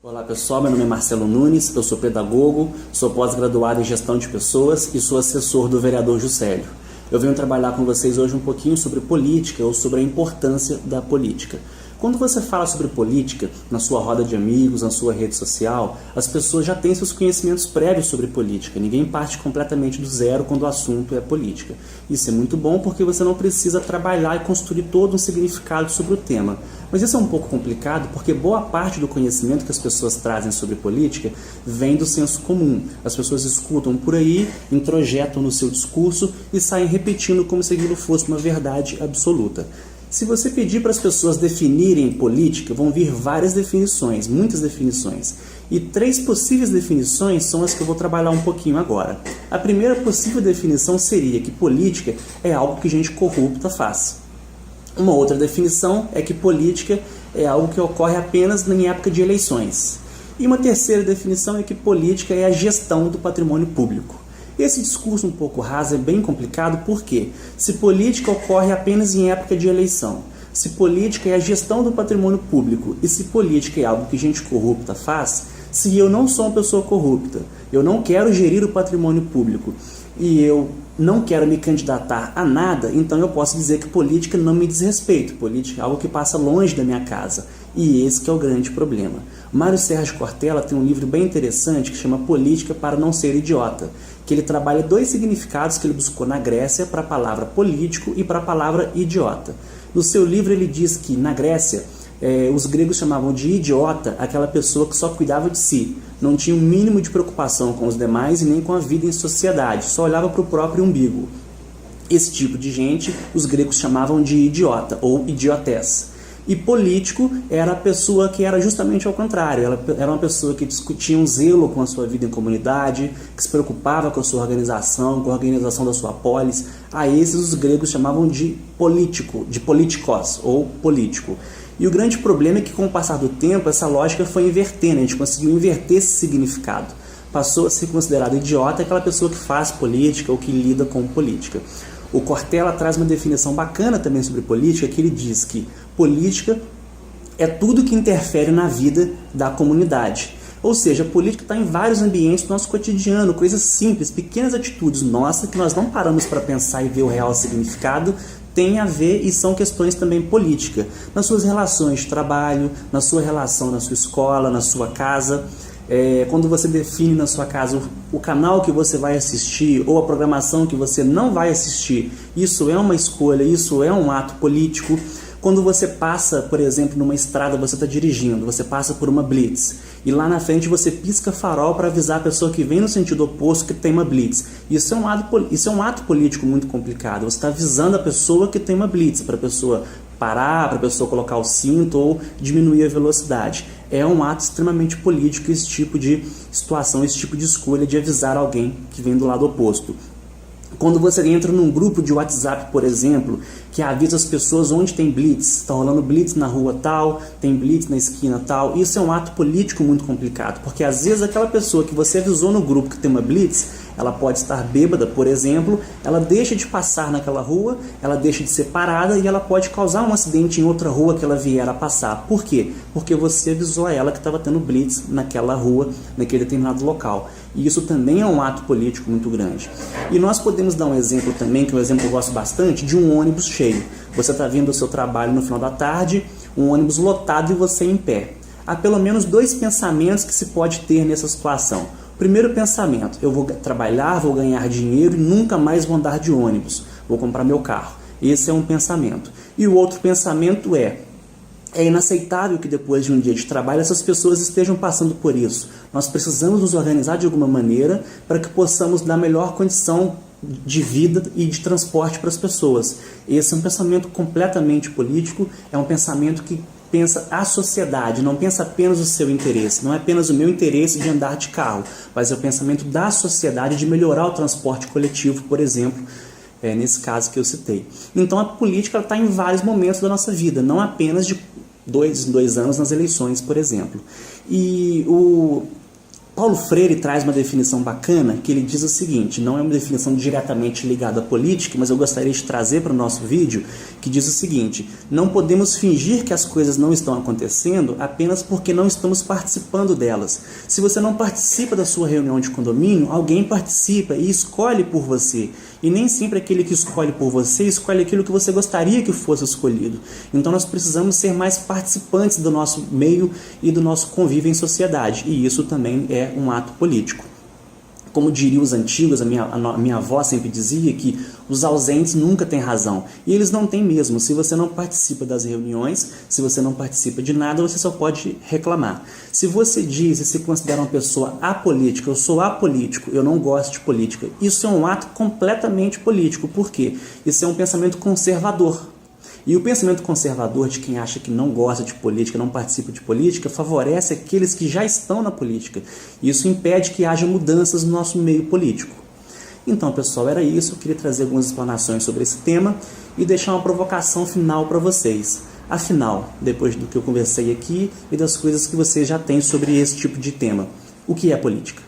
Olá pessoal, meu nome é Marcelo Nunes, eu sou pedagogo, sou pós-graduado em gestão de pessoas e sou assessor do vereador Juscelio. Eu venho trabalhar com vocês hoje um pouquinho sobre política ou sobre a importância da política. Quando você fala sobre política, na sua roda de amigos, na sua rede social, as pessoas já têm seus conhecimentos prévios sobre política. Ninguém parte completamente do zero quando o assunto é política. Isso é muito bom porque você não precisa trabalhar e construir todo um significado sobre o tema. Mas isso é um pouco complicado porque boa parte do conhecimento que as pessoas trazem sobre política vem do senso comum. As pessoas escutam por aí, introjetam no seu discurso e saem repetindo como se aquilo fosse uma verdade absoluta. Se você pedir para as pessoas definirem política, vão vir várias definições, muitas definições. E 3 possíveis definições são as que eu vou trabalhar um pouquinho agora. A primeira possível definição seria que política é algo que gente corrupta faz. Uma outra definição é que política é algo que ocorre apenas em época de eleições. E uma terceira definição é que política é a gestão do patrimônio público. Esse discurso um pouco raso é bem complicado porque se política ocorre apenas em época de eleição, se política é a gestão do patrimônio público e se política é algo que gente corrupta faz, se eu não sou uma pessoa corrupta, eu não quero gerir o patrimônio público e eu não quero me candidatar a nada, então eu posso dizer que política não me diz respeito, política é algo que passa longe da minha casa. E esse que é o grande problema. Mário Sérgio Cortella tem um livro bem interessante que chama Política para não ser idiota, que ele trabalha 2 significados que ele buscou na Grécia para a palavra político e para a palavra idiota. No seu livro ele diz que na Grécia os gregos chamavam de idiota aquela pessoa que só cuidava de si, não tinha um mínimo de preocupação com os demais e nem com a vida em sociedade, só olhava para o próprio umbigo. Esse tipo de gente os gregos chamavam de idiota ou idiotés. E político era a pessoa que era justamente ao contrário, ela era uma pessoa que discutia um zelo com a sua vida em comunidade, que se preocupava com a sua organização, com a organização da sua polis. A esses os gregos chamavam de político, de politikos ou político. E o grande problema é que com o passar do tempo essa lógica foi invertendo, a gente conseguiu inverter esse significado. Passou a ser considerado idiota aquela pessoa que faz política ou que lida com política. O Cortella traz uma definição bacana também sobre política, que ele diz que política é tudo que interfere na vida da comunidade. Ou seja, a política está em vários ambientes do nosso cotidiano, coisas simples, pequenas atitudes nossas que nós não paramos para pensar e ver o real significado, tem a ver e são questões também políticas. Nas suas relações de trabalho, na sua relação na sua escola, na sua casa. Quando você define na sua casa o canal que você vai assistir ou a programação que você não vai assistir, isso é uma escolha, isso é um ato político. Quando você passa, por exemplo, numa estrada, você está dirigindo, você passa por uma blitz e lá na frente você pisca farol para avisar a pessoa que vem no sentido oposto que tem uma blitz. Isso é um ato político muito complicado. Você está avisando a pessoa que tem uma blitz, para a pessoa parar, para a pessoa colocar o cinto ou diminuir a velocidade. É um ato extremamente político esse tipo de situação, esse tipo de escolha de avisar alguém que vem do lado oposto. Quando você entra num grupo de WhatsApp, por exemplo, que avisa as pessoas onde tem blitz, está rolando blitz na rua tal, tem blitz na esquina tal, isso é um ato político muito complicado, porque às vezes aquela pessoa que você avisou no grupo que tem uma blitz, ela pode estar bêbada, por exemplo, ela deixa de passar naquela rua, ela deixa de ser parada e ela pode causar um acidente em outra rua que ela vier a passar. Por quê? Porque você avisou a ela que estava tendo blitz naquela rua, naquele determinado local. E isso também é um ato político muito grande. E nós podemos dar um exemplo também, que é um exemplo que eu gosto bastante, de um ônibus cheio. Você está vindo do seu trabalho no final da tarde, um ônibus lotado e você em pé. Há pelo menos 2 pensamentos que se pode ter nessa situação. Primeiro pensamento, eu vou trabalhar, vou ganhar dinheiro e nunca mais vou andar de ônibus, vou comprar meu carro. Esse é um pensamento. E o outro pensamento é inaceitável que depois de um dia de trabalho essas pessoas estejam passando por isso. Nós precisamos nos organizar de alguma maneira para que possamos dar melhor condição de vida e de transporte para as pessoas. Esse é um pensamento completamente político, é um pensamento que pensa a sociedade, não pensa apenas o seu interesse, não é apenas o meu interesse de andar de carro, mas é o pensamento da sociedade de melhorar o transporte coletivo, por exemplo, nesse caso que eu citei. Então a política está em vários momentos da nossa vida, não apenas de 2 em 2 anos nas eleições, por exemplo. E Paulo Freire traz uma definição bacana, que ele diz o seguinte, não é uma definição diretamente ligada à política, mas eu gostaria de trazer para o nosso vídeo, que diz o seguinte: não podemos fingir que as coisas não estão acontecendo apenas porque não estamos participando delas. Se você não participa da sua reunião de condomínio, alguém participa e escolhe por você. E nem sempre aquele que escolhe por você escolhe aquilo que você gostaria que fosse escolhido. Então nós precisamos ser mais participantes do nosso meio e do nosso convívio em sociedade. E isso também é um ato político. Como diriam os antigos, a minha avó sempre dizia que os ausentes nunca têm razão. E eles não têm mesmo. Se você não participa das reuniões, se você não participa de nada, você só pode reclamar. Se você diz e se considera uma pessoa apolítica, eu sou apolítico, eu não gosto de política, isso é um ato completamente político. Por quê? Isso é um pensamento conservador. E o pensamento conservador de quem acha que não gosta de política, não participa de política, favorece aqueles que já estão na política. Isso impede que haja mudanças no nosso meio político. Então, pessoal, era isso. Eu queria trazer algumas explanações sobre esse tema e deixar uma provocação final para vocês. Afinal, depois do que eu conversei aqui e das coisas que vocês já têm sobre esse tipo de tema, o que é política?